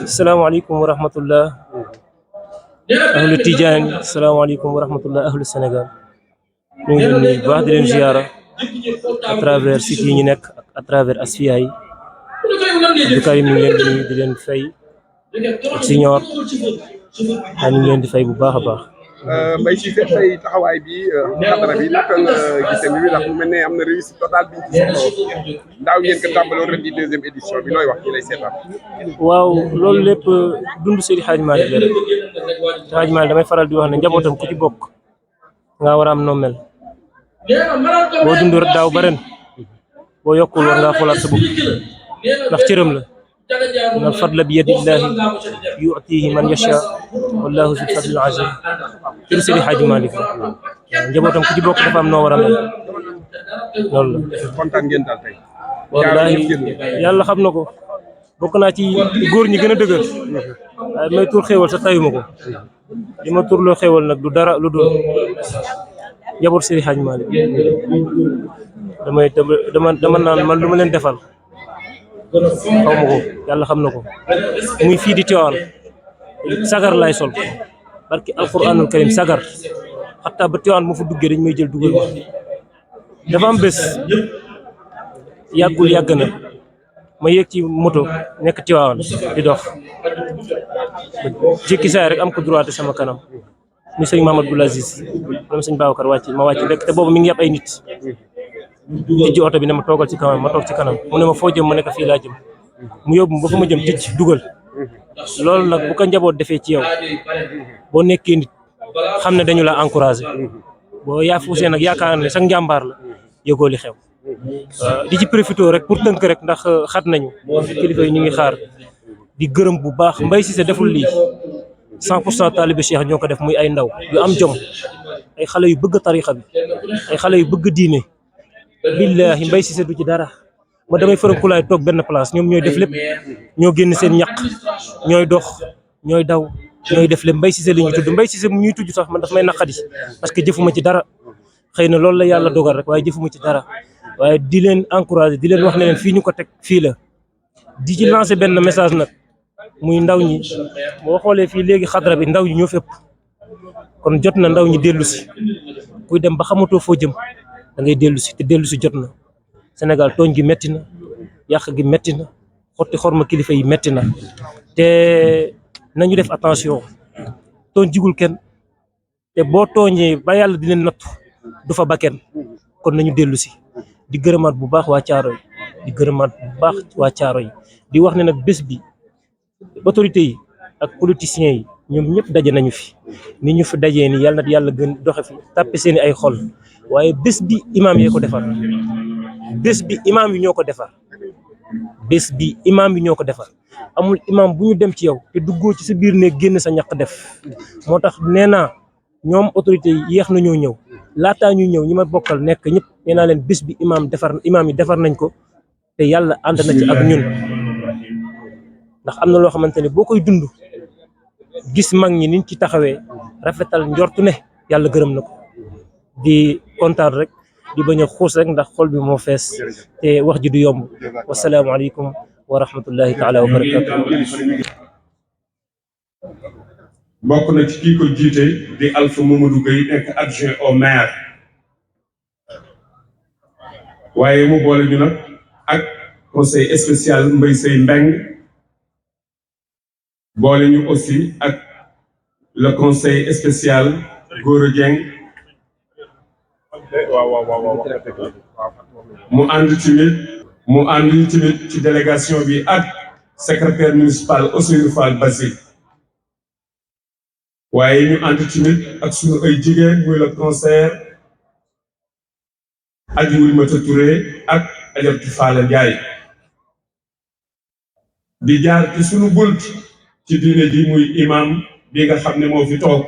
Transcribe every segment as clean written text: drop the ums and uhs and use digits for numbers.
salaamaaleykum wa rahmatullah ahlu Tidiane, salaamaaleykum wa rahmatullah ahlu Sénégal. ñu ngi leen nuyu bu baax di leen ziara à travers site yi ñu nekk ak à travers Asfiyahi Abdou Karim ñu ngi leen di nuyu di leen fay ak Signor ñu ngi leen di fay bu baax a baax. Mbaye Cissé tey taxawaay bi xadara bi naka nga gisee bi ndax mu mel ne am na réussite totale bi ñu ci soxla ndaaw ngeen ko tàmbaloon ren di deuxième édition bi looy wax ci lay seetaan. waaw loolu lépp dund Seydi Hadji Malick la rek Seydi Hadji Malick damay faral di wax ne njabootam ku ci bokk nga war a am noo mel boo dund daaw ba ren boo yokkul war ngaa xoolaat sa bopp ndax cëram la al fadla bi yadillahi yu'tihi man yasha wallahu zul fadlil azim cëru Seydi Hadji Malick la waaw njabootam ku ci bokk dafa am noo war a mel loolu la. kontaan ngeen daal tey. wallaahi yàlla xam na ko bokk naa ci góor ñi gën a dëgër waaye may tur xéewal sa tayuma ko li ma turloo xéewal nag du dara lu dul njaboot Seydi Hadji Malick dama naan man lu ma leen defal xaw ma ko yàlla xam na ko muy fii di Tiwaawan sagar laay sol barki alquranul karim sagar xataa ba Tiwaawan mu fa duggee dañ may jël dugal ma dafa am bés yàggul yàgg na ma yéeg ci moto nekk Tiwaawan di dox jékki saa rek am ko droité sama kanam muy sëñ Mamadou Abdoul Aziz moom sëñ Babacar wàcc ma wàcc rek te boobu mi ngi yàpp ay nit tijji oto bi ne ma toogal ci kanam ma toog ci kanam mu ne ma foo jëm ma nekk fii laa jëm mu yóbbu ba fa ma jëm tijj dugal loolu nag bu ko njaboot defee ci yow boo nekkee nit xam ne dañu la encouragé boo yaafuusee nag yaakaar ne sax njàmbaar la yëgoo li xew di ci profité rek pour tënk rek ndax xat nañu kilifa yi ñu ngi xaar di gërëm bu baax Mbaye Cissé deful lii 100% taalibe Cheikh ñoo ko def muy ay ndaw yu am jom ay xale yu bëgg tarixa bi ay xale yu bëgg diine billahi Mbaye Cissé du ci dara ma damay farankulaay toog benn place ñoom ñooy def lépp ñoo génn seen ñaq ñooy dox ñooy daw ñooy def lépp Mbaye Cissé la ñuy tudd Mbaye Cissé mu ñuy tudd sax man daf may naqadi parce que jëfuma ci dara xëy na loolu la yàlla dogal rek waaye jëfuma ci dara waaye di leen encouragé di leen wax ne leen fii ñu ko teg fii la di ci lancé benn message nag muy ndaw ñi boo xoolee fii léegi xadra bi ndaw ñi ñoo fépp kon jot na ndaw ñi dellu si kuy dem ba xamatoo foo jëm da ngay dellu si te dellu si jot na Sénégal tooñ gi metti na yàq gi metti na xotti xorma kilifa yi metti na te nañu def attention tooñ jigul kenn te boo tooñee ba yàlla di leen nattu du fa ba kenn kon nañu dellu si di gërëmaat bu baax waa Caaroy di gërëmaat bu baax waa Caaroy di wax ne nag bés bi autorités yi ak politiciens yi ñoom ñëpp daje nañu fi ni ñu fi dajee ni yàlla na yàlla gën doxe fi tàppe seeni ay xol waaye bés bi imaam yee ko defar bés bi imaam yi ñoo ko defar bés bi imaam yi ñoo ko defar amul imaam bu ñu dem ci yow te duggoo ci sa biir ne génn sa ñaq def moo tax nee naa ñoom autorités yi yéex nañoo ñëw laataa ñuy ñëw ñi ma bokkal nekk ñëpp nee naa leen bés bi imaam yi defar nañ ko te yàlla ànd na ci ak ñun ndax am na loo xamante ne boo koy dund gis mag ñi niñ ci taxawee rafetal njortu ne yàlla gërëm na ko di kontaan rek di bañ a xuus rek ndax xol bi moo fees te wax ji du yomb wasalaamaaleykum wa rahmatullahi taala wa barakatu. bokk na ci kii ko jiite di Alpha Mamadou Gueye nekk adjoint au maire waaye mu boole ñu nag ak conseil spécial Mbaye Seye Mbeng boole ñu aussi ak le conseil spécial Gora Dieng mu ànd tamit ci délégation bi ak secrétaire municipal Ousseynou Fall Bassi waaye ñu ànd tamit ak suñu ay jigéen muy le concert Adji Oulimata Touré ak Adjaratou Falla Ndiaye di jaar ci suñu bunt ci diine ji muy imam bi nga xam ne moo fi toog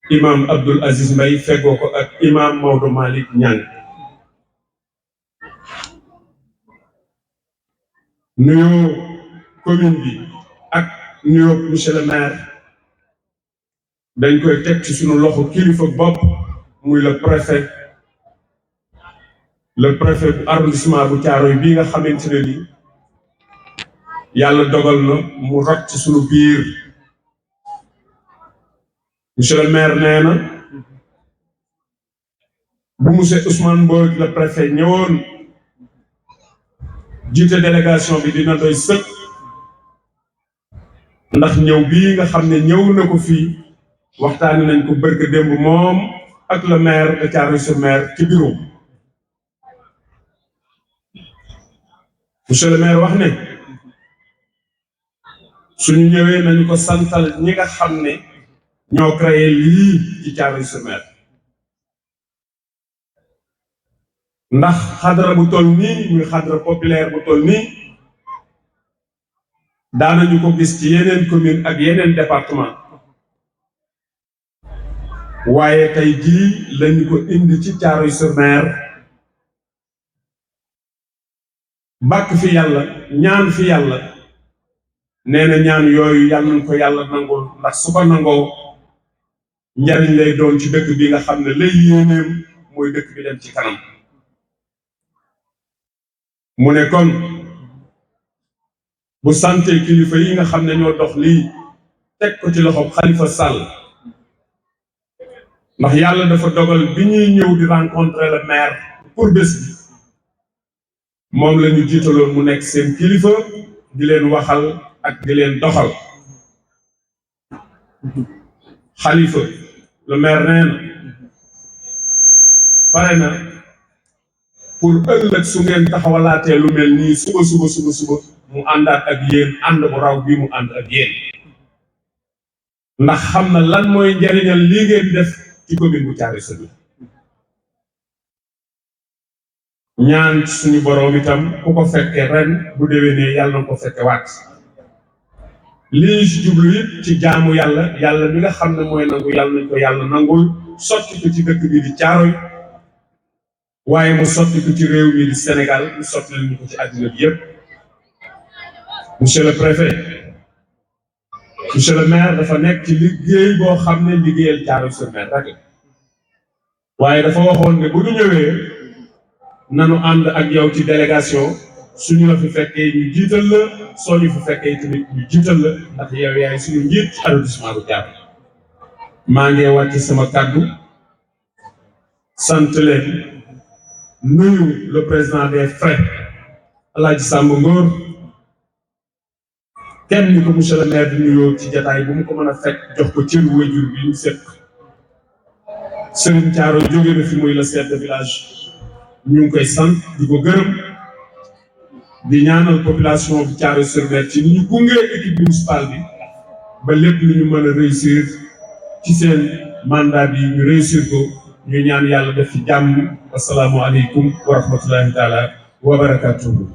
imam Abdoul Aziz Mbaye feggoo ko ak imam Maodo Malick Niang nuyoo commune bi ak nuyoo monsieur le maire dañ koy teg ci sunu loxo kilifa bopp muy le préfet bu arrondissement bu Thiaroye bii nga xamante ne ni yàlla dogal na mu rot ci sunu biir monsieur le maire nee na bu monsieur Ousmane Mbodj le préfet ñëwoon jiite délégation bi dina doy sëkk ndax ñëw bii nga xam ne ñëw na ko fii waxtaani nañ ko bërk démb moom ak le maire de Thiaroye-sur-Mer ci bureau monsieur le maire wax ne suñu ñëwee nañu ko santal ñi nga xam ne ñoo créé lii ci Thiaroye-sur-Mer ndax xadra bu toll nii muy xadra populaire bu toll nii daanañu ko gis ci yeneen commune ak yeneen département waaye tey jii lañu ko indi ci Thiaroye-sur-Mer bàkk fi yàlla ñaan fi yàlla nee na ñaan yooyu yàlla nañ ko yàlla nangul ndax su ko nangoo njariñ lay doon ci dëkk bi nga xam ne lay yéeneem mooy dëkk bi dem ci kanam mu ne kon bu sante kilifa yi nga xam ne ñoo dox lii teg ko ci loxo Khalifa Sall ndax yàlla dafa dogal bi ñuy ñëw di rencontrer le maire pour bés bi moom la ñu jiitaloon mu nekk seen kilifa di leen waxal ak di leen doxal Khalifa le maire nee na pare na pour ëllëg su ngeen taxawalaatee lu mel nii suba mu àndaat ak yéen ànd bu raw bii mu ànd ak yéen ndax xam na lan mooy njariñal lii ngeen def ci commune bu Thiaroye-sur-Mer ñaan suñu boroom itam ku ko fekke ren bu déwénee yàlla na ko fekke waat lii ci jublu it ci jaamu yàlla mi nga xam ne mooy nangu yàlla nañ ko yàlla nangul sotti ko ci dëkk bi di Thiaroye waaye mu sotti ko ci réew mi di Sénégal mu sotti lañu ko ci àddina bi yépp monsieur le préfet monsieur le maire dafa nekk ci liggéey boo xam ne liggéeyal Thiaroye-sur-Mer rek waaye dafa waxoon ne bu ñu ñëwee nanu ànd ak yow ci délégation suñu la fi fekkee ñu jiital la soo ñu fi fekkee tamit ñu jiital la ndax yow yaay suñu njiit ci arrondissement bu Thiaroye maa ngi wàcc sama kàddu sant leen nuyu le président des frères Alaaji Samb Ngor kenn ñu ko monsieur le maire di nuyoo ci jataay bu mu ko mën a fekk jox ko cër waajur bi ñu seq Serigne Thiaroye jóge na fi muy le chef de village ñu ngi koy sant di ko gërëm di ñaanal population bi Thiaroye-sur-Mer ci ni ñu gungee équipe municipale bi ba lépp lu ñu mën a réussir ci seen mandat bi ñu réussir ko ñu ñaan yàlla def ci jàmm assalaamu aleykum wa rahmatullahi taala wa barakatuhu.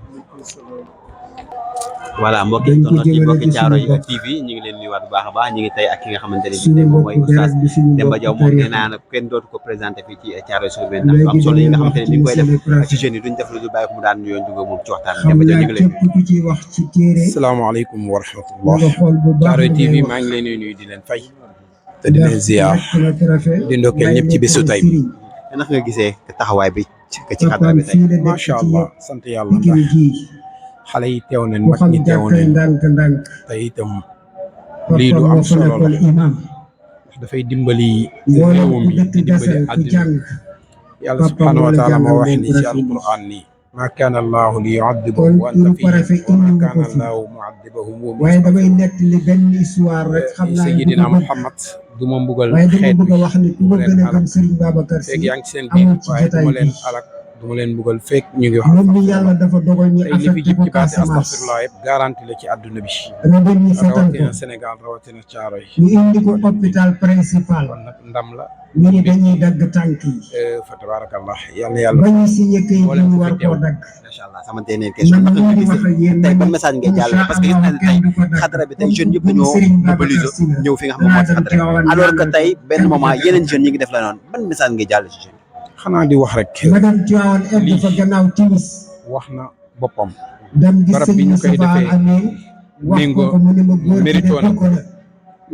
voilà mbokki internet yi mbokki Thiaroye TV ñu ngi leen nuyuwaat bu baax a baax ñu ngi tey ak ki nga xamante ne bii moom mooy Oustaz Demba Diaw moom nee naa nag kenn dootu ko présenté fii ci Thiaroye-sur-Mer ndax lu am solo yi nga xamante ne mi ngi koy def ci jeunes yi duñ def lu dul bàyyi ko mu daan nuyoo dugg moom ci waxtaan Demba Diaw ñu ngi leen salaamaaleykum wa rahmatullah Thiaroye TV maa ngi leen di nuyu di leen fay te di leen ziar di ndokkeel ñëpp ci bésu tay bi ndax nga gisee taxawaay bi ci xadra bi tey macha allah sant yàlla ndax xale yi teew nañ mag ñi teew nañ te itam lii du am solo la ndax dafay dimbali réew mi di dimbali àddina yàlla subhaanahu wa taala moo wax ni ci alquran nii maa kaana allahu li yu'adhibahum wa anta fihim wa maa kaana allahu mu'adhibahum wa waaye damay nettali benn histoire rek xam naa Sayyidina Muhammad du ma mbugal xeet bi du ma leen alak fekk yaa ngi seen biir waaye du ma leen alak du ma leen mbugal fekk ñu ngi wax moom mi yàlla dafa dogal ñu tey li fi jib ci baati astaghfirullah yëpp garanti la ci àdduna bi rawatina Sénégal rawatina Thiaroye ñu indi ko hôpital principal kon nag ndam la ñu ni dañuy dagg tànk yi fa tabarakallah yàlla yàlla ba ñu signé kayit yi ñu war koo dagg macha allah sama dernière question naka nga gisee tey ban message ngay jàllale parce que gis nañ tey xadara bi tey jeunes yëpp dañoo mobiliser ñëw fi nga xam ne moo ci xadara bi alors que tey benn moment yeneen jeunes ñi ngi def la noonu ban message ngay jàllale ci jeunes xanaa di wax rek madame Tivaouane egg fa gannaaw timis wax na boppam dem gis barab bi ñu koy defee wax ko mu ne ma góor gi mérito na ko la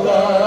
Allah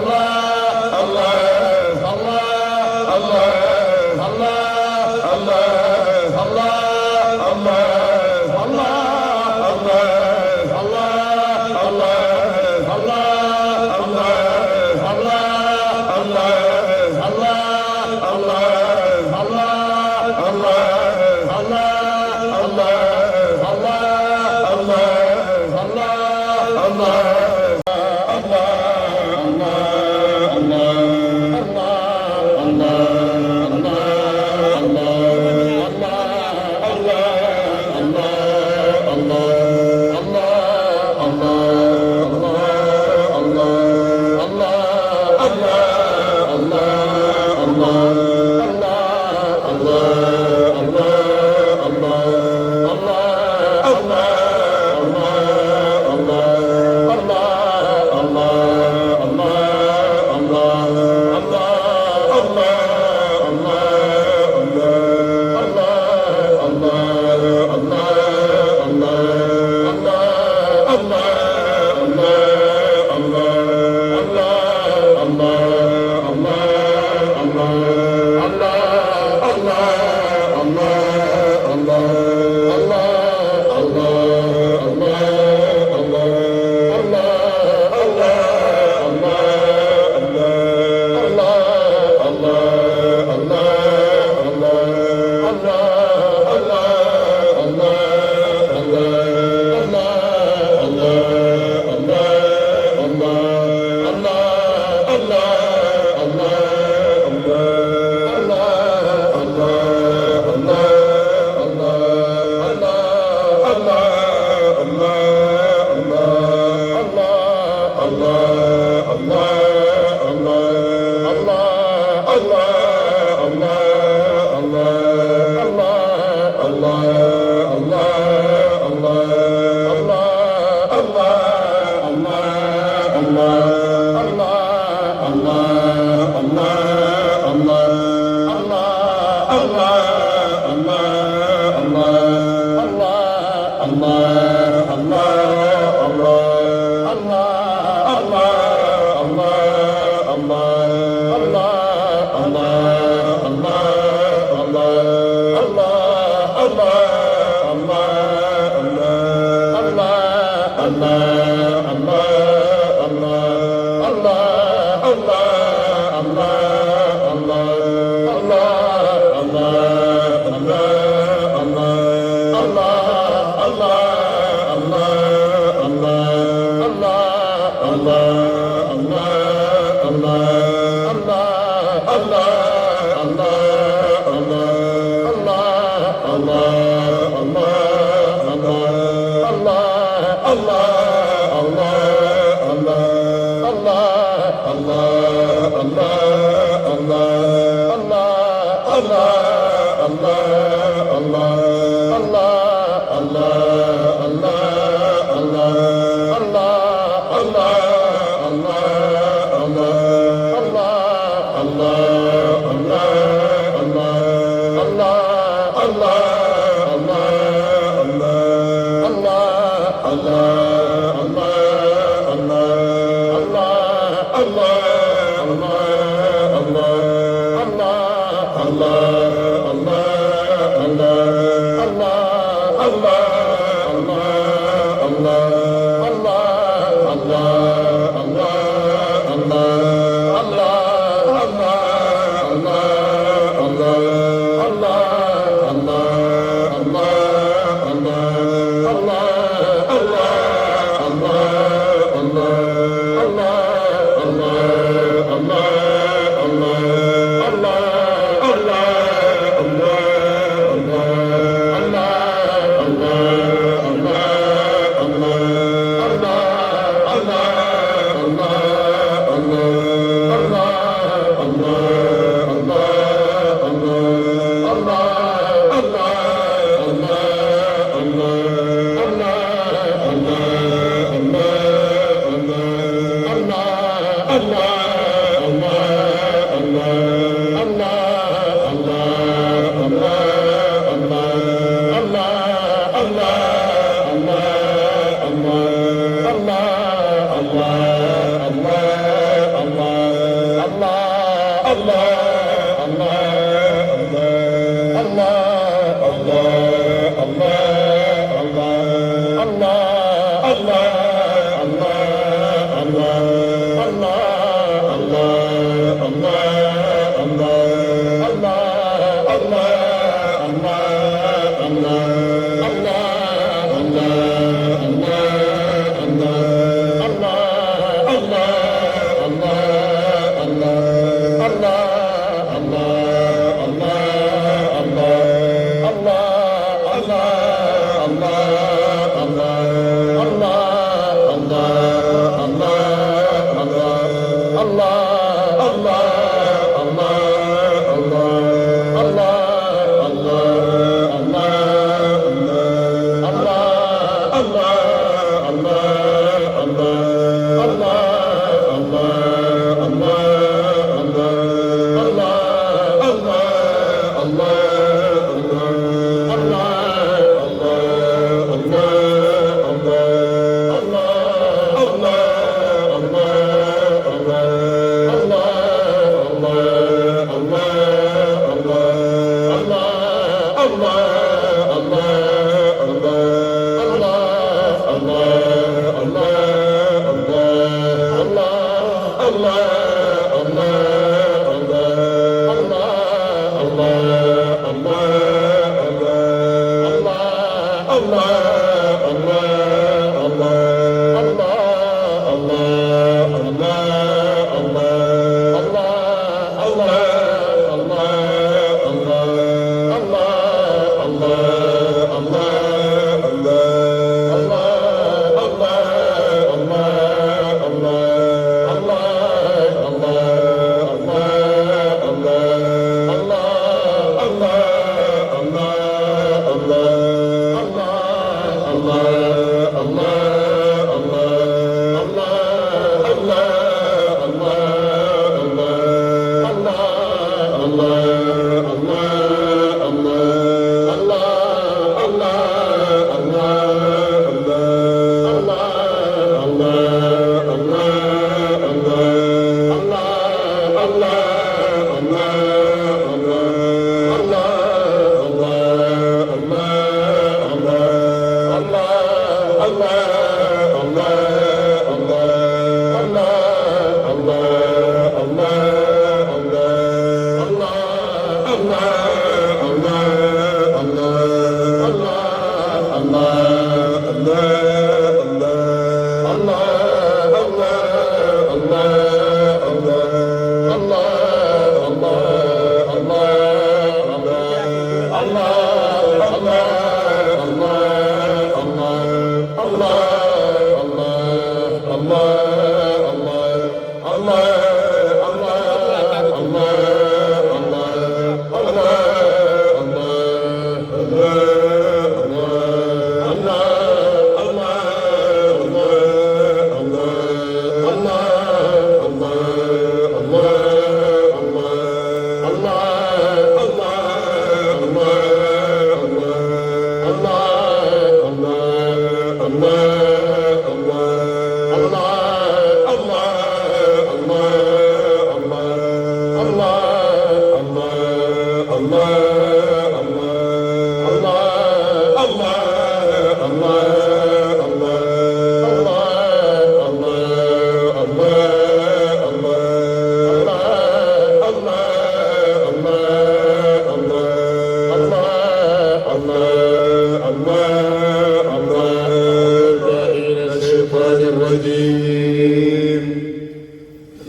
Allah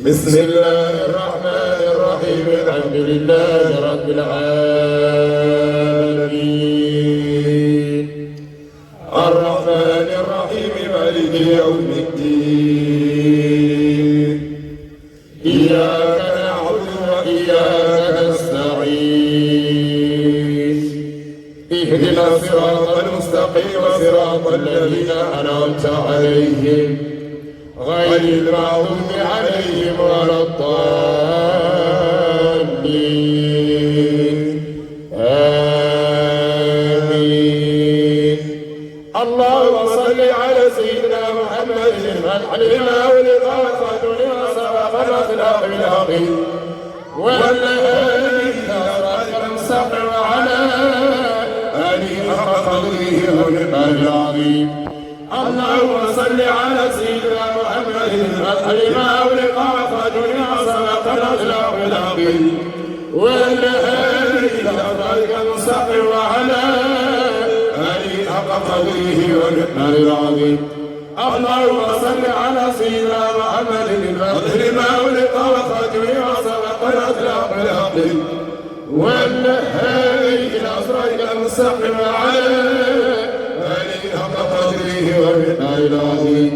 بسم الله الرحمن الرحيم الحمد لله رب العالمين الرحمن الرحيم مالك يوم الدين إياك نعبد وإياك نستعين اهدنا الصراط المستقيم صراط الذين أنعمت عليهم غير المغضوب عليهم ولا الضالين آمين اللهم صل على سيدنا محمد الفتح لما ولد والخاتم لما سبق الأخلاق بالحق والهادي إلى صراطك المستقيم وعلى آله حق قدره ومقداره العظيم. اللهم صل على سيدنا محمد لما أغلق وخاتم سبق الأخلاق العظيم والهادي إلى صراطك المستقيم وعلى آله حق قدره ومقداره العظيم. اللهم صل على سيدنا محمد لما أغلق وخاتم سبق الأخلاق العظيم والهادي إلى صراطك المستقيم وعلى حق قدره ومقداره العظيم.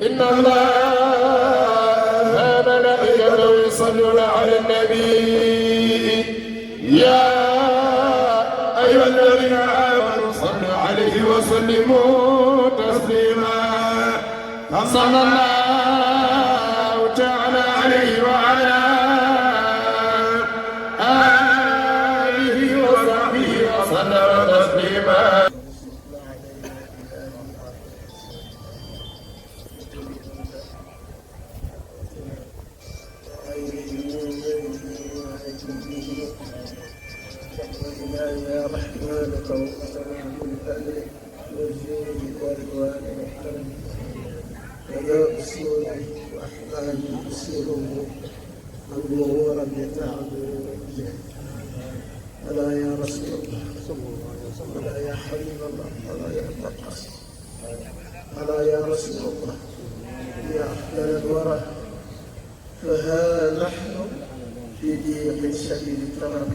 إن الله ملائكته يصلون على النبي يا أيها الذين آمنوا صلوا عليه وسلموا تسليما. صلى الله تعالى عليه وعلى آله وصحبه وسلم تسليما. يا رحمن توفنا بالأمر والجود والرضوان والكرم ولا أصول وأحلام أسيره والظهور يتعب ألا يا رسول الله ألا يا حبيب الله ألا يا مقص ألا يا رسول الله يا أفضل الورى فها نحن في ضيق شديد التراب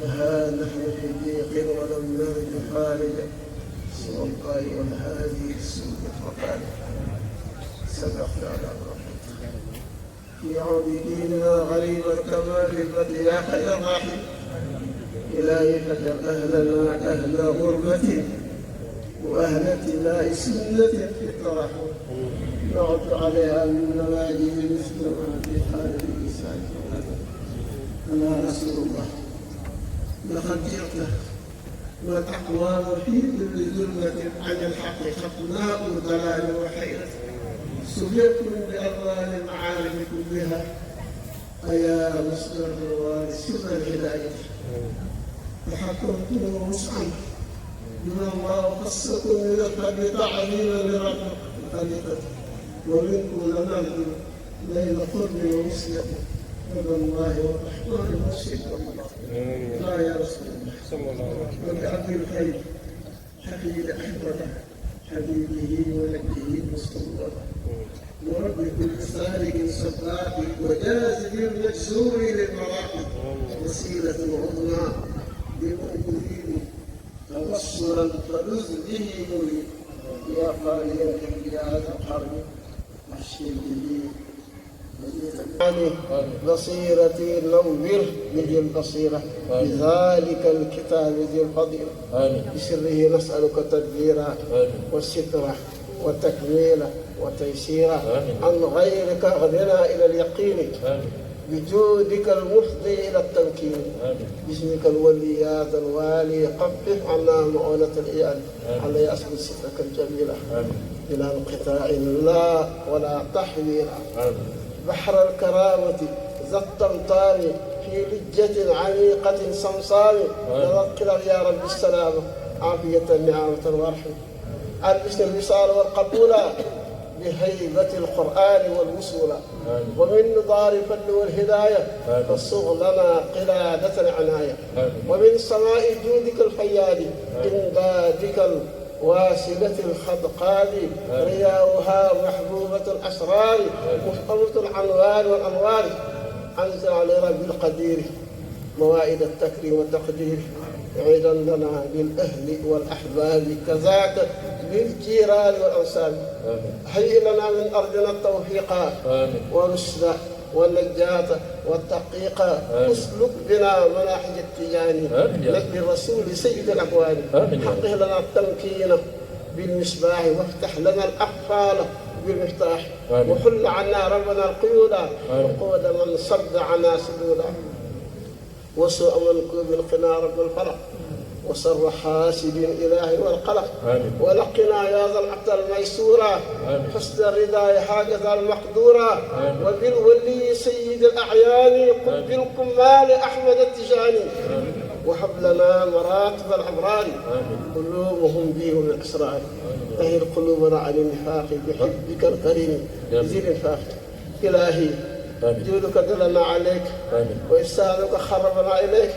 فها نحن في ضيق ولم نرد خارجا سوى الله والهادي السوء فقال سبقت على ربك في عبدينا غريب الكمال يا خير الراحل إلهي فجر أهلنا أهل غربة وأهل ابتلاء سنة في الطرح نعد عليها من نواجذ مثل ما في حال الإنسان. أنا رسول الله لقد جئت والأقوام في كل ظلمة عن الحق خطناء ضلال وحيرة سبقت بأرضان المعارف كلها أيا مصدر الوارث سر الهداية تحكمت له وسعا من الله خصكم من القلب تعظيما لرب الخليقة ومنكم لنرجو ليل قرب ومسلم رضا الله والرحمن والشكر لا يا رسول الله وبعبد الخير حفيد أحمد حبيبه ونبيه مصطفى ورب كل سالك صباح وجاذب مجزور للمراحل وسيلة عظمى بمؤمنين توصلا فلذ به مريد يا خاليا في هذا القرن أحشي به بصيرتي نور به البصيرة بذلك الكتاب ذي الفضيلة بسره نسألك تدبيرا والسترة والتكميل وتيسيرا عن غيرك أغننا إلى اليقين بجودك المفضي إلى التمكين باسمك الولي يا ذا الوالي خفف عنا مؤونة الإيان على يأسر سترك الجميلة بلا انقطاع لا ولا تحويل بحر الكرامة ذا الطمطام في لجة عميقة صمصام تذكر يا رب السلامة عافية نعمة ورحمة ألبسنا الوصال والقبول بهيبة القرآن والوصول ومن نضار الفضل والهداية فالصغ لنا قلادة العناية ومن سماء جودك الفياد إمدادك واصلة الخدقان رياؤها محبوبة الأسرار مفهمة العنوان والأنوار أنزل على رب القدير موائد التكريم والتقدير عيدا لنا بالأهل والأحباب كذاك بالجيران والأنساب هيئ لنا من أرضنا التوفيق ورشدا والنجاة والتحقيق اسلك بنا مناحج التجاني نجل الرسول سيد الأكوان حقه لنا التمكين بالمصباح وافتح لنا الأقفال بالمفتاح وحل عنا ربنا القيود وقود من صد عنا سدودا وسوء من كوب القنار بالفرق وسر حاسد إلهي والقلق ولقنا يا ذا العبد الميسورة حسن الرداء حاجة المقدورة وبالولي سيد الأعيان قطب الكمال أحمد التجاني وهب لنا مراتب الأبرار قلوبهم به من الأسرار طهر قلوبنا عن النفاق بحبك الكريم زي الانفاق إلهي جودك دلنا عليك وإحسانك خربنا إليك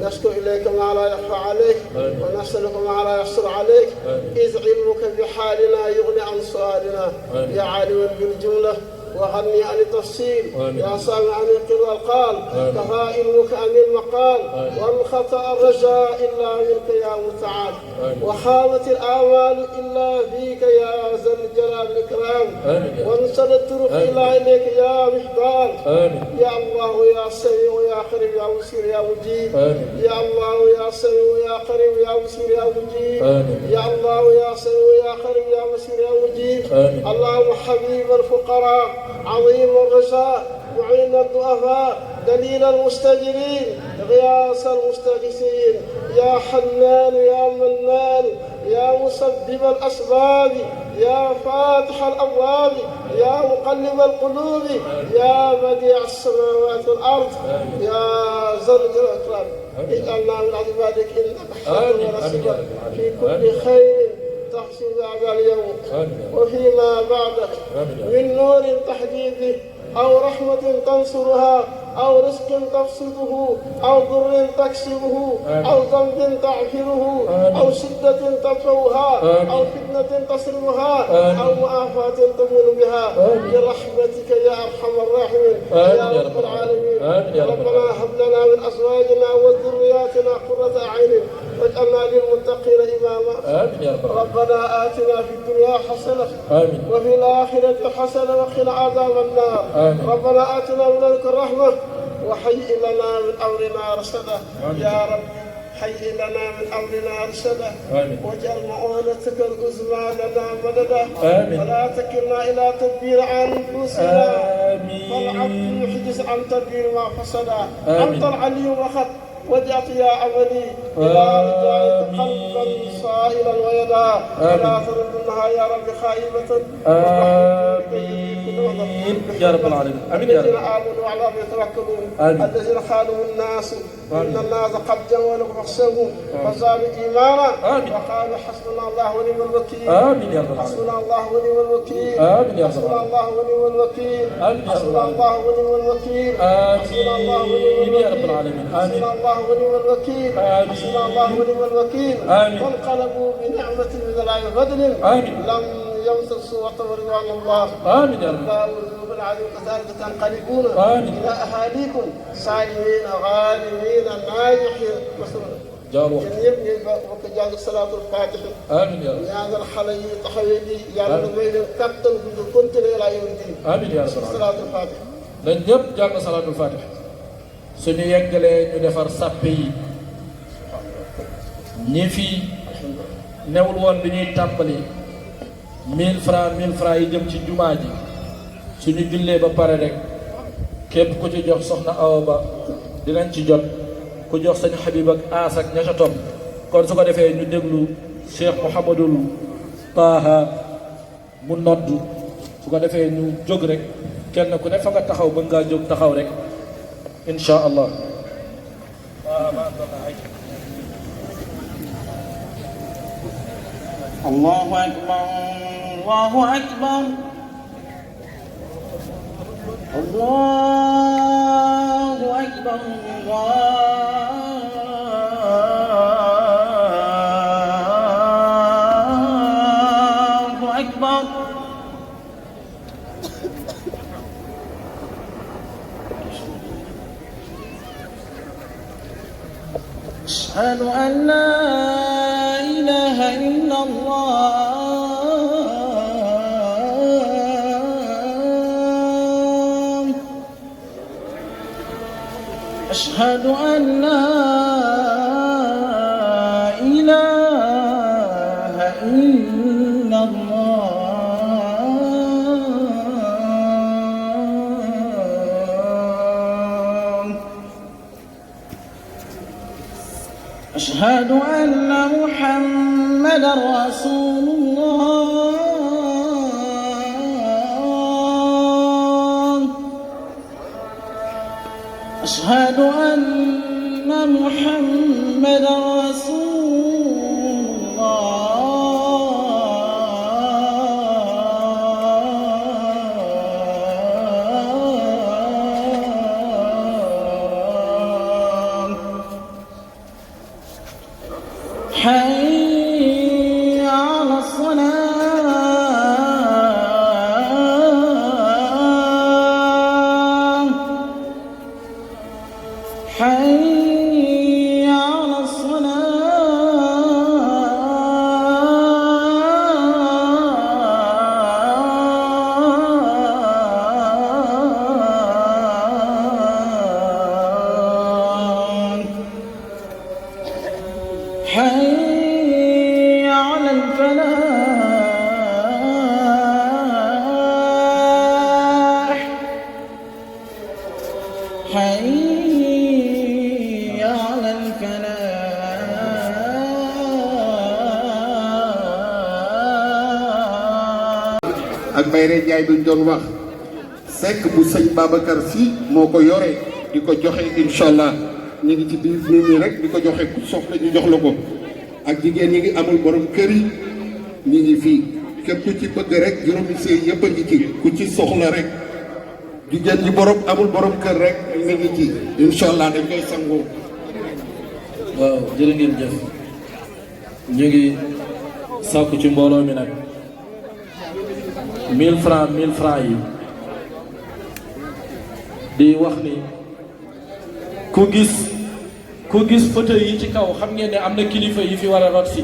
نشكو إليك ما لا يخفى عليك ونسألك ما لا يحصل عليك إذ علمك بحالنا يغني عن سؤالنا يا عالم بالجملة وغني عن التفصيل يا سامع عن القل والقال كفى علمك عن المقال والخطأ الرجاء إلا منك يا متعال وخامت الآمال إلا فيك يا ذا الجلال والإكرام وانسل الطرق إلا إليك يا محضار يا الله يا سميع يا قريب يا بصير يا مجيب يا الله يا سميع يا قريب يا بصير يا مجيب يا الله يا سميع يا قريب يا بصير يا مجيب اللهم حبيب الفقراء عظيم الرجاء معين الضعفاء دليل المستجيرين غياث المستغيثين يا حنان يا منان يا مسبب الأسباب يا فاتح الأبواب يا مقلب القلوب يا بديع السماوات والأرض يا ذا الجلال والإكرام اجعلنا من عبادك إنك حكيم ورسول في كل خير تحصل بعد اليوم وفيما بعدك من نور تحديده أو رحمة تنصرها أو رزق تبسطه أو ضر تكسبه أو ذنب تعفره أو شدة تدفعها أو فتنة تصرفها أو مآفاة تمول بها برحمتك يا أرحم الراحمين يا رب العالمين ربنا هب لنا من أزواجنا وذرياتنا قرة أعين واجعلنا للمتقين إماما ربنا آتنا في الدنيا حسنة وفي الآخرة حسنة وقنا عذاب النار ربنا آتنا من لدنك الرحمة وهيئ لنا من أمرنا رشدا يا رب هيئ لنا من أمرنا رشدا واجعل معونتك العظمى لنا مددا ولا تكلنا إلى تدبير عن أنفسنا فالعبد يحدث عن تدبير ما فسدا أنت العلي وخط وجعت يا عملي إلى رجالك قلبا صائلا ويدا ولا تردنها يا رب خائبة آمين يا رب العالمين آمين يا رب. الذين آمنوا وعلى ربهم يتوكلون الذين خانوا الناس إن الناس قد جمعوا لهم فاحسبوا فزادوا إيمانا وقالوا حسبنا الله ونعم الوكيل آمين يا رب العالمين. حسبنا الله ونعم الوكيل آمين يا رب حسبنا الله ونعم الوكيل آمين يا رب حسبنا الله ونعم الوكيل حسبنا الله ونعم آمين يا رب العالمين. آمين. حسبنا الله ونعم الوكيل حسبنا الله ونعم الوكيل وانقلبوا بنعمة من الله وفضل لم يمسسوا ورضوان الله آمين يا رب. وذنوب العظيم كذلك تنقلبون إلى أهاليكم سالمين غانمين ناجحين مسرورين جارو yëpp ñuy bokk jàng salaatul faatiha amiin yaa rabbi ñaanal xale yi taxawee lii yàlla may leen kattan bu ñu continuer laa yow diin amiin yaa rabbi salaatul faatiha dañ ñëpp jàng salaatul faatiha suñu yeggalee ñu defar sàppe yi ñi fi newul woon bi ñuy tàmbali 1000 francs yi jëm ci jumaa ji suñu jullee ba pare rek képp ku ci jox soxna Awa Ba dinañ ci jot ku jox sëñ Habib ak Aas ak ña ca topp kon su ko defee ñu déglu Cheikh Mouhamadul Taha mu nodd su ko defee ñu jóg rek kenn ku ne fa nga taxaw ba ngaa jóg taxaw rek insha allah. Allahu akbar Allahu akbar Allahu akbar Allahu akbar أشهد أن لا إله إلا الله أشهد أن لا إله إلا الله أشهد أن محمدا رسول الله أشهد أن محمدا رسول الله حي على الصلاة حي على الصلاة حي على الفلاح حي على الفلاح ak Bayre Njaay duñ doon wax sekk bu sëñ Babacar Si moo ko yore di ko joxe incha allah ñu ngi ci biir nit ñi rek di ko joxe ku soxla ñu jox la ko ak jigéen ñi ngi amul borom kër yi ñu ngi fii képp ku ci bëgg rek juróomi sëy yëpp a ngi ci ku ci soxla rek jigéen ñi borom amul borom kër rek mi ngi ci incha allah dañ koy sangoo. waaw jërë ngeen jëf ñu ngi sàkku ci mbooloo mi nag 1000 francs yi di wax ni ku gis fauteuil yi ci kaw xam ngeen ne am na kilifa yi fi war a rot si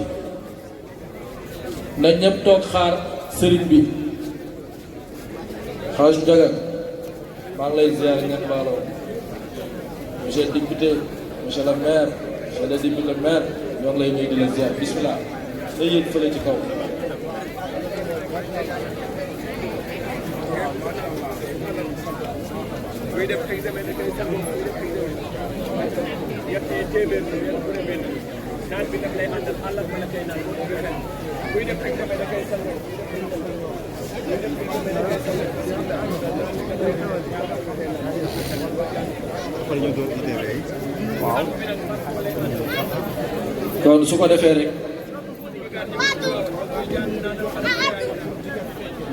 na ñëpp toog xaar sëriñ bi xaaj Njaga maa ngi lay ziar ngeen baaloo monsieur député monsieur le maire monsieur le député maire ñoo ngi lay nuyu di la ziar bismillah na yéen fële ci kaw kon su ko defee rek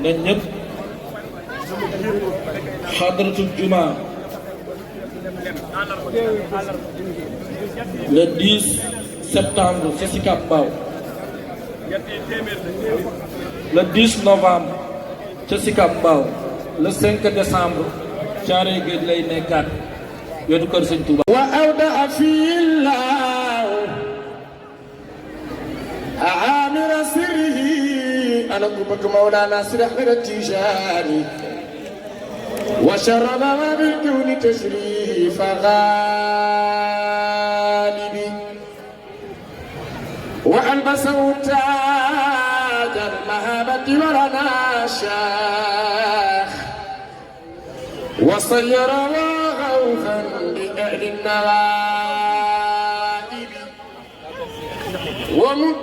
nañ ñëpp xadratul juma le 10 septembre ca Sicap Mbao le 10 novembre ca Sicap Mbao le 5 décembre Thiaroye Géej lay nekkaat wetu kër Sëñ Touba wa awda fi llah aamira sirrihi ana ku bëgg Mawlana Sidi Ahmed Tijani wa sharaba bil kawni tashrifa ghalibi wa albasahu taja al-mahabati wa ranashah wa sayyara غوثا لأهل النوائب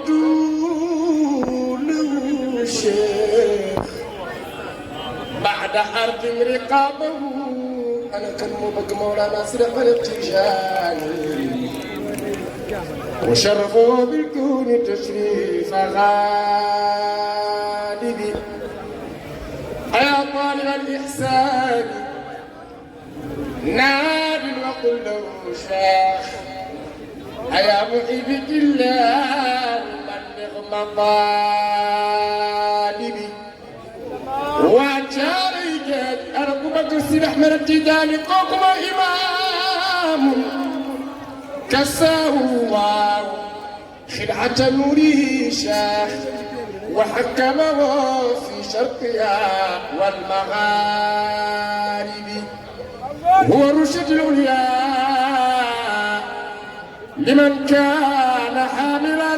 ومدوا له الشيخ بعد حرب رقابه أنا كان مبك مولانا سيدي أحمد التجاني وشرفه بالكون تشريف غالب أيا طالب الإحسان نادي وقل له شيخ أيا محب الله بلغ مطالبي وجاريك أرقبك السيد أحمد التجاني قوكم إمام كساه الله خدعة نوره شاح وحكمه في شرقها والمغارب هو الرشد العليا لمن كان حاملا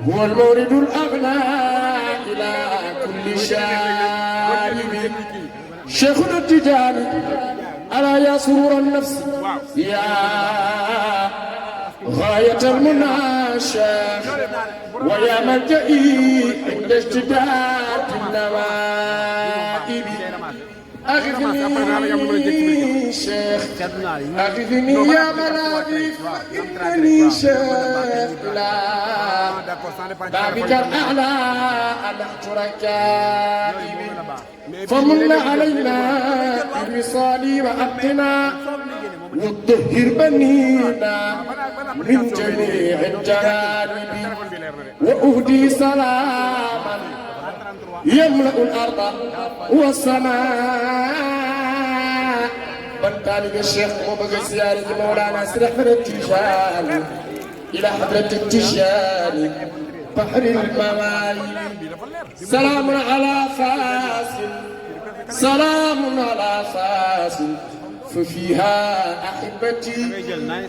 هو المورد الأغنى إلى كل شارب شيخنا التجاني ألا يا سرور النفس يا غاية المنى شيخ ويا ملجئي عند اشتداد النوائب أغثني شيخ أغثني يا ملاذي فإنني شيخ لا بابك الأعلى أدعت ركائبي فمن علينا بوصالي وأبقنا وطهر بنينا من جميع الجوانب وأهدي سلاما يملأ الأرض والسماء بنتالي الشيخ مبقى زيارة مولانا سيد أحمد التجاني إلى حضرة التجاني بحر المواهب سلام على فاسل سلام على فاسل ففيها أحبتي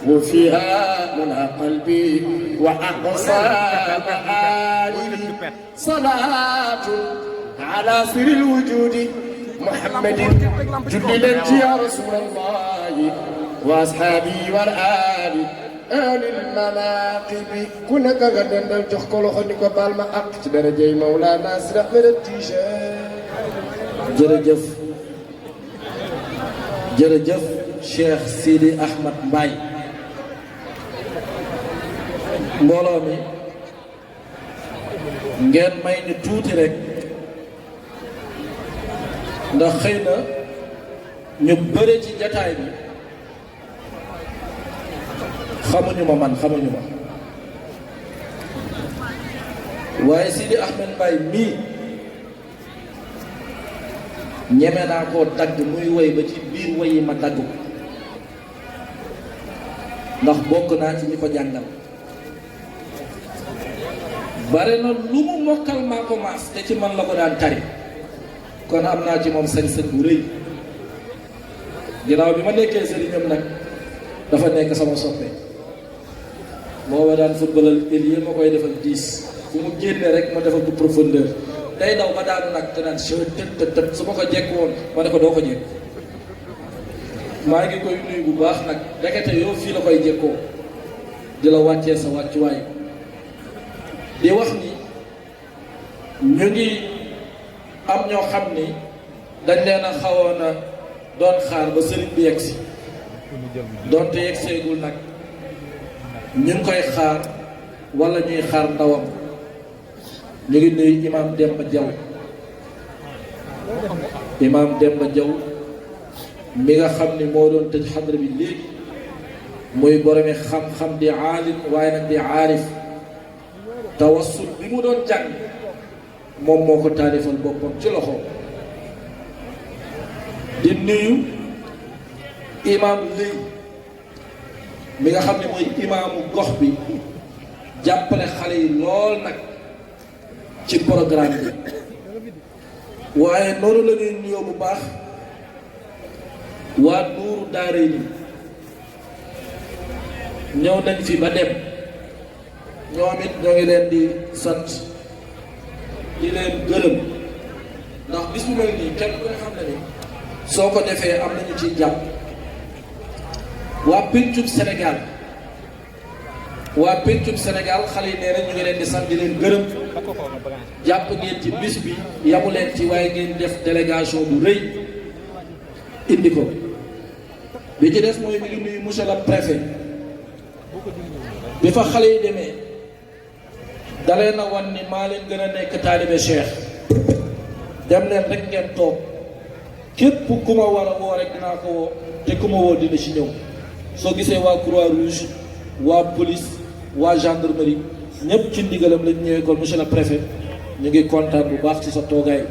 وفيها منى قلبي وأقصى مآلي صلاة على سر الوجود محمد جللت يا رسول الله وأصحابي والآل آل المناقب كنا غدا تخكلو خديكو بالما أق درجة مولانا سيد أحمد التجاني جرجف jërëjëf Cheikh Sidi Ahmed Mbaye mbooloo mi ngeen may ñu tuuti rek ndax xëy na ñu bëre ci jataay bi xamuñu ma man xamuñu ma waaye Sidi Ahmed Mbaye mii ñeme naa koo dagg muy woy ba ci biir woy yi ma dagg ko ndax bokk naa ci ñi ko jàngal bare na lu mu mokkal maa ko maas te ci man la ko daan tari kon am naa ci moom sañ-sañ bu rëy ginnaaw bi ma nekkee sëriñam nag dafa nekk sama soppe moo ma daan footballal ailier ma koy defal 10 fu mu génne rek ma defal ko profondeur day daw ba daanu nag te naan tët su ma ko jekk woon ma ne ko doo ko jekk maa ngi koy nuyu bu baax nag ndekete yow fii la koy jekkoo di la wàccee sa wàccuwaay di wax ni ñu ngi am ñoo xam ni dañ leen a xawoon a doon xaar ba sëriñ bi yegg si doonte yegg seegul nag ñu ngi koy xaar wala ñuy xaar ndawam ñu ngi nuyu imaam Demba Diaw imaam Demba Diaw mi nga xam ni moo doon tëj xadra bi léegi muy boromi xam-xam di aalim waaye nag di aarif tawassul bi mu doon jàng moom moo ko taalifal boppam ci loxo di nuyu imaam Lëy mi nga xam ne mooy imaamu gox bi jàppale xale yi lool nag ci programme bi waaye noonu la ñuy nuyoo bu baax waa Nuuru Daarayni ñëw nañ fi ba dem ñoom it ñoo ngi leen di sant di leen gërëm ndax bis bu mel nii kenn ku nga xam ne ni soo ko defee am nañu ciy jàpp waa Pencum Sénégal xale yi nee na ñu ngi leen di sant di leen gërëm jàpp ngeen ci bis bi yamu leen ci waaye ngeen def délégation bu rëy indi ko bi ci des mooy mi ngi nuyu monsieur le préfet bi fa xale yi demee dalee na wan ni maa leen gën a nekk taalibe Cheikh dem leen rek ngeen toog képp ku ma war a woo rek dinaa ko woo te ku ma woo dina ci ñëw soo gisee waa Croix-Rouge waa police waa gendarmerie ñëpp ci ndigalam lañ ñëwee kon monsieur le préfet ñu ngi kontaan bu baax ci sa toogaay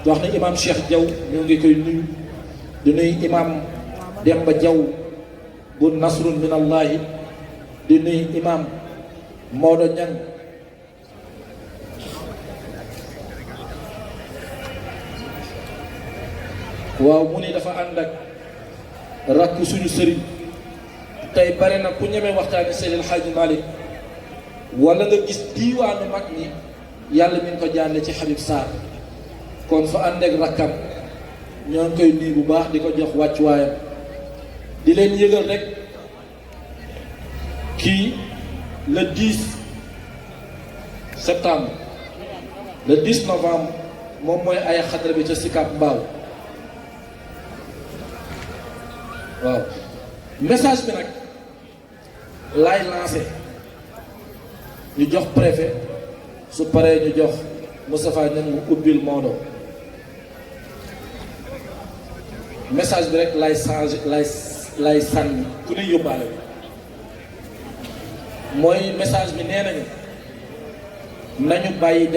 wax na imam Cheikh Diaw ñoo ngi koy nuyu di nuyu imam Demba Diaw bu nasrun min allahi di nuyu imam Maodo Niang waaw mu ni dafa ànd ak rakk suñu sëriñ tey bare na ku ñemee waxtaani Seydil Hadji Malick wala nga gis diiwaanu mag ñi yàlla mi ngi ko jaarle ci Habib Sarr kon fa ànd ak rakkam ñoo ngi koy nuyu bu baax di ko jox wàccuwaayam di leen yëgal rek kii le 10 septembre le 10 novembre moom mooy ay xadra bi ca Sicap Mbao waaw message bi nag laay lancé ñu jox préfet su paree ñu jox Moustapha Niang mu ubbil Maodo message bi rek lay sànni ku ne yóbbaale mooy message bi nee nañu nañu bàyyi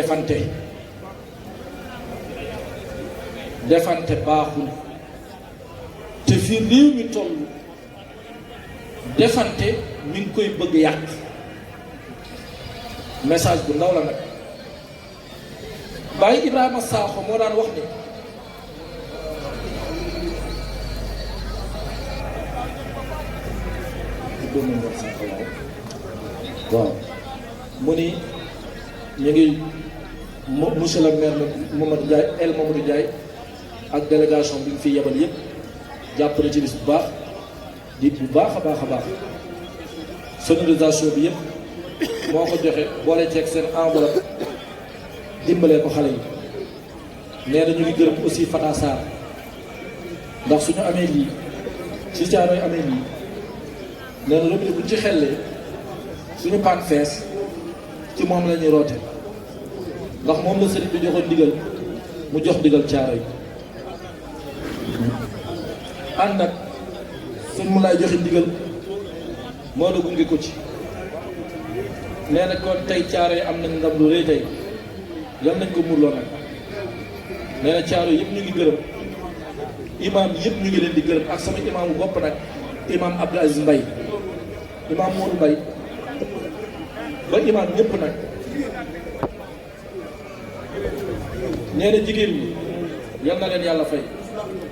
defante baaxul te fi réew mi toll defante mi ngi koy bëgg yàq message bu ndaw la nag Baye Ibrahima Sakho moo daan wax ni waaw mu ni ñu ngi monsieur le maire Mamadou Ndiaye El Mamadou Ndiaye ak délégation bi ñu fi yebal yëpp jàpp na ci bis bu baax di bu baax a baax sonorisation bi yëpp moo ko joxe boole ceeg seen enveloppe dimbalee ko xale yi nee na ñu ngi gërëm aussi Fata Sarr ndax suñu amee lii si Caaroy amee lii nee na robinet buñ ci xellee suñu paan fees ci moom la ñuy roote ndax moom la sëriñ bi joxoon ndigal mu jox ndigal Caaroy ànd nag suñ mu laay joxe ndigal moo la gunge ko ci nee na kon tey Caaroy am nañ ndam lu rëy tey yal nañ ko murloo nag nee na Caaroy yëpp ñu ngi gërëm imaam yëpp ñu ngi leen di gërëm ak sama imaamu bopp nag imaam Abdou Aziz Mbaye imaam Modou Mbaye ba imaam ñëpp nag nee na jigéen ñi yal na leen yàlla fay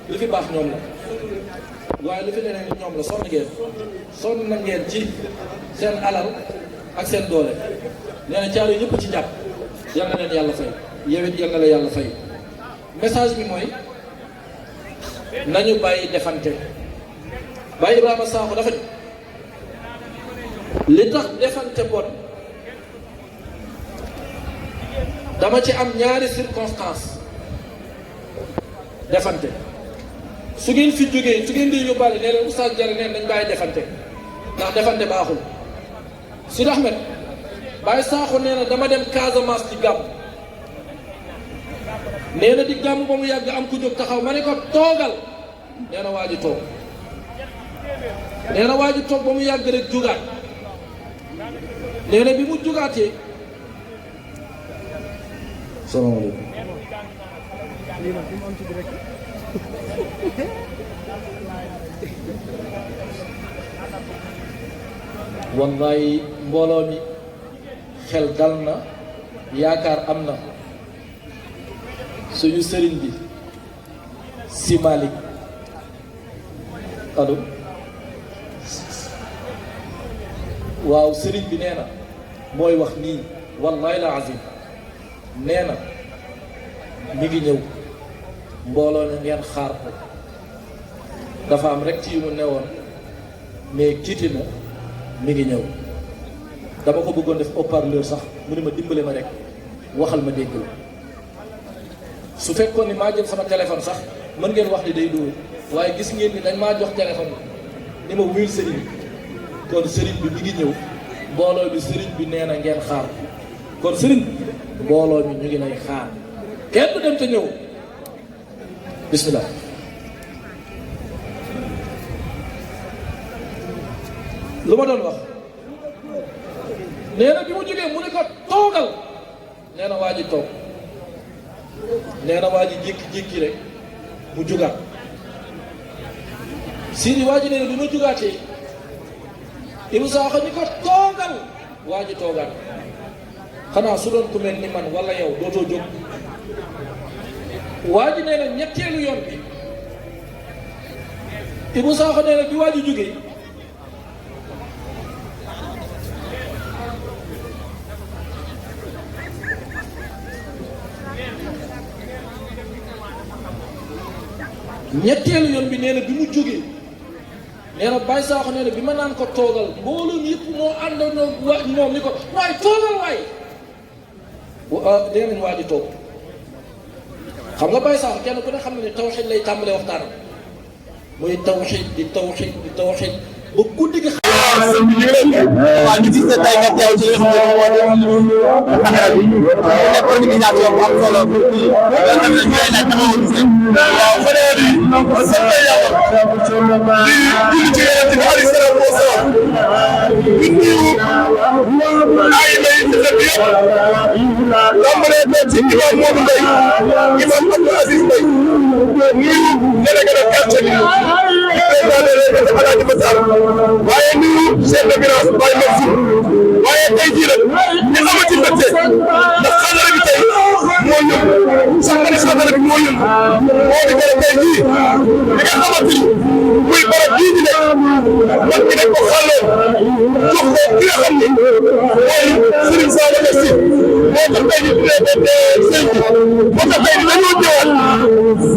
li fi baax ñoom la waaye li fi leneen ñoom la sonn na ngeen ci seen alal ak seen doole nee na Caaroy ñëpp ci jàpp yal na leen yàlla fay yow it yal na la yàlla fay message bi mooy nañu bàyyi defante Baye Ibrahima Sakho dafa li tax defante bon dama ci am ñaari circonstance defante su ngeen fi jógee su ngeen di yóbbaale nee leen oustaz Diarra neen nañ bàyyi defante ndax defante baaxul Sidi Ahmed Baye Sakho nee na dama dem Casamance di gàmm nee na di gàmm ba mu yàgg am ku jóg taxaw ma ne ko toogal nee na waa ji toog nee na waa ji toog ba mu yàgg rek jugaat nee na bi mu jugaatee salaamaaleykum wallaay mbooloo mi xel dal na yaakaar am na suñu sëriñ bi si Malick allo waaw sëriñ bi nee na mooy wax nii wallaay la azim nee na mi ngi ñëw mbooloo ne ngeen xaar ko dafa am rek ci yu mu newoon mais kiiti na mi ngi ñëw dama ko bëggoon def haut-parleur sax mu ne ma dimbale ma rek waxal ma dégg la su fekkoon ni maa jël sama téléphone sax mën ngeen wax ni day dóor waaye gis ngeen ni dañ maa jox téléphone ni ma wuyul sëriñ bi kon sëriñ bi mi ngi ñëw mbooloo bi sëriñ bi nee na ngeen xaar kon sëriñ bi mbooloo mi ñu ngi lay xaar kenn du dem te ñëw bismillah lu ma doon wax nee na bi mu jógee mu ne ko toogal nee na waa ji toog nee na waa ji jékki-jékki rek mu jugaat Sidi waa ji nee na bi ma jugaatee Ibou Sakho ni ko toogal waa ji toogaat xanaa su doon ku mel ni man wala yow dootoo jóg waa ji nee na ñetteelu yoon bi Ibou Sakho nee na bi waa ji jógee ñetteelu yoon bi nee na bi mu jógee nee na Baye Sakho nee na bi ma naan ko toogal mbooloo yëpp moo àndandoo moom ni ko waaye toogal waaye dégg nañ waa ji toog xam nga Baye Sakho kenn ku ne xam ne ne tawxiid lay tàmbalee waxtaanam muy tawxiid di tawxiid di tawxiid ba guddi gi waaw ñu gis ne tey nga teew ci li nga xam ne moo nekk organisation bu am solo pour kii nga xam ne ñooy laaj taxawu waaw fanweer yi sant yàlla di julli ci yeneen bi alayhi salaatu wa salaam di nuyu ay may ci dëkk yëpp tàmbalee ko ci imam Modou Mbaye imam Abdou Aziz Mbaye nuyu délégué de quartier bi président de Alaaji Massar waaye nuyu chef de village Baye Mansour waaye tey jii nag ñu amati mbégte ndax xadara bi tey moo ñëw saxari xadara bi moo ñëw moo di gën a tey jii li nga xamante ni muy barab bii di nekk man ki nekk ko xàlloon jox ko ki nga xam ni mooy Serigne Saliou Sy moo tax tey jii tuddee ko sëñ bi moo tax tey jii dañoo ñëwaat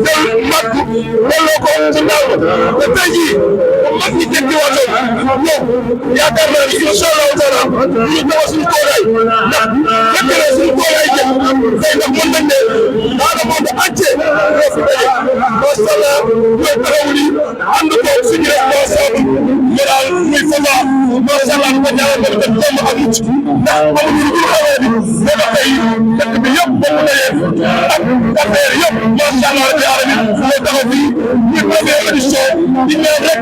jël màgg delloo ko ci ndaw te tey jii mag ñi tekki waatoon ñoom yaakaar naa ni incha allahu taala ñu taxaw suñu toogaay ndax fekk na suñu toogaay jëm tey ndax mën nañ ne dans le monde entier ñoo fi daje macha allah ñoo taxaw lii ànd ko suñu responsable moral muy Fapal macha allah di ko ñaanal ba def jàmm ak mucc ndax amuñu lu dul xawee bi moo tax tey dëkk bi yëpp bokk na leen ak affaire yëpp macha allah rabbi alamin moo taxaw fii muy première édition di ñaan rek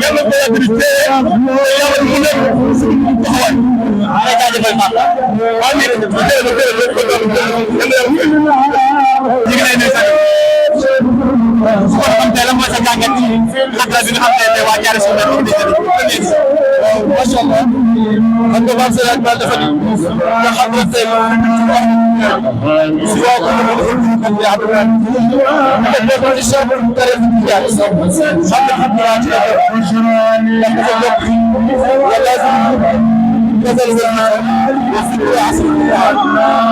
yàlla ko yàgg di téye te yàlla mu nekk suñu taxawaay. ay jaajëfal Pape. waaw ñu ngi lay nuyu su ko defee tey lan mooy sa jàngat ci xadra bi nga xam ne tey waa Thiaroye sur Mer di waaw macha allah xam nga maam Sénégal daal dafa di nga xam ne tey si waa ko dafa bokk ci chambre tarif bi jaar xam nga xam naa ci ndax dafa bokk wala نزل وفي العصر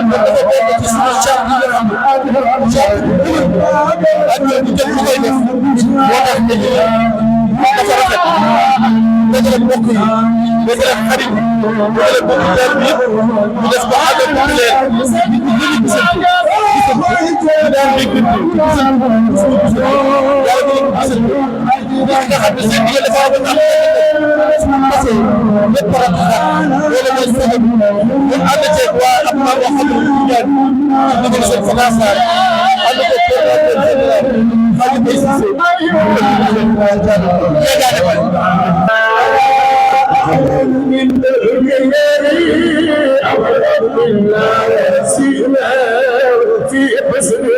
نتفق اسم الشعب أكثر من كل نزل بوكي نزل حريم نزل بوكي تربية نزل بحاجة في حسن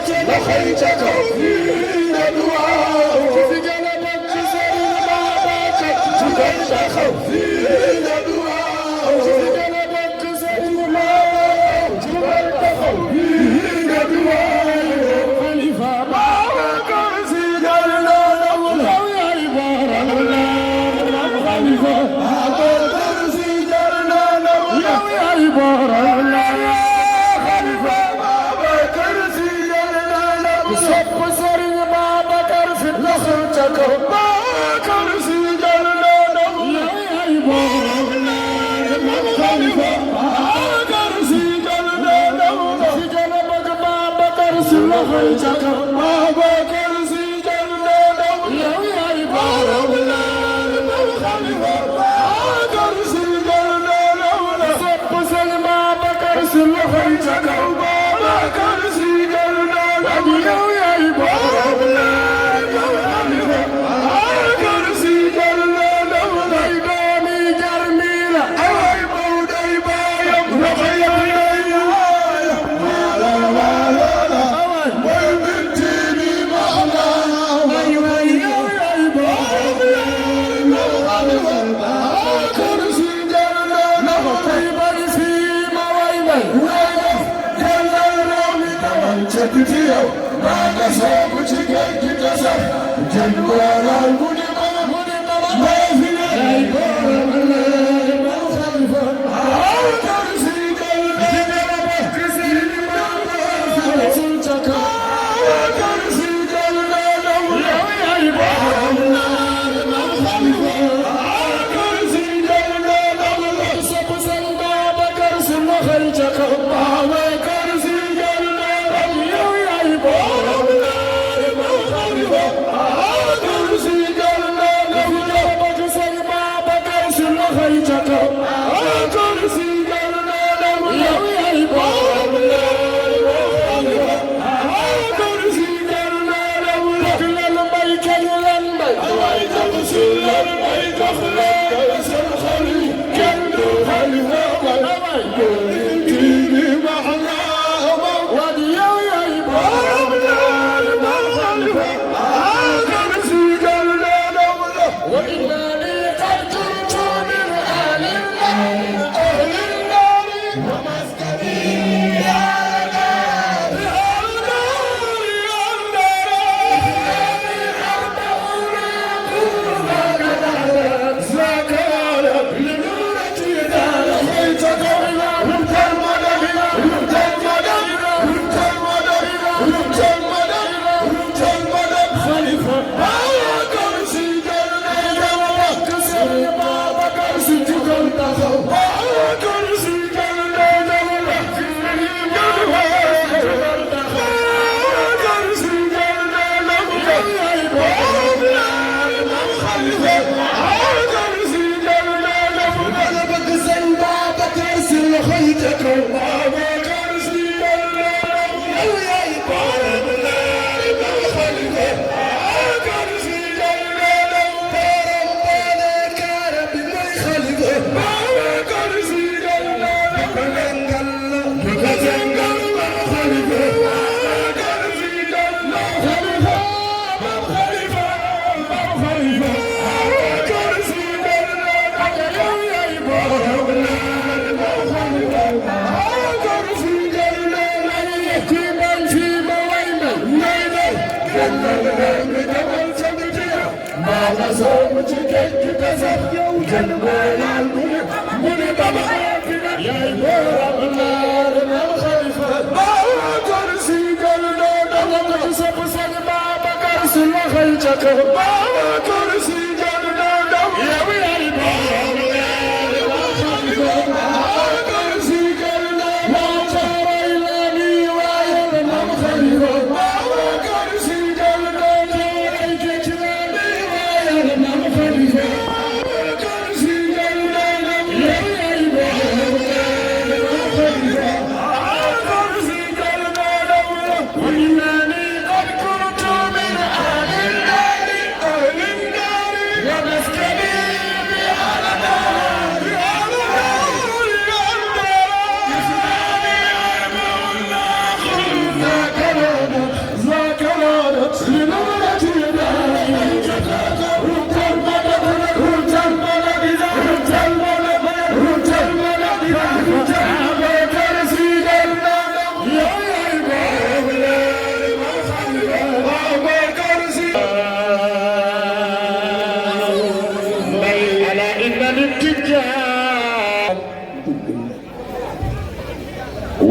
في Thank you.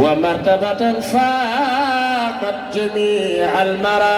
ومرتبة فاقت جميع المراتب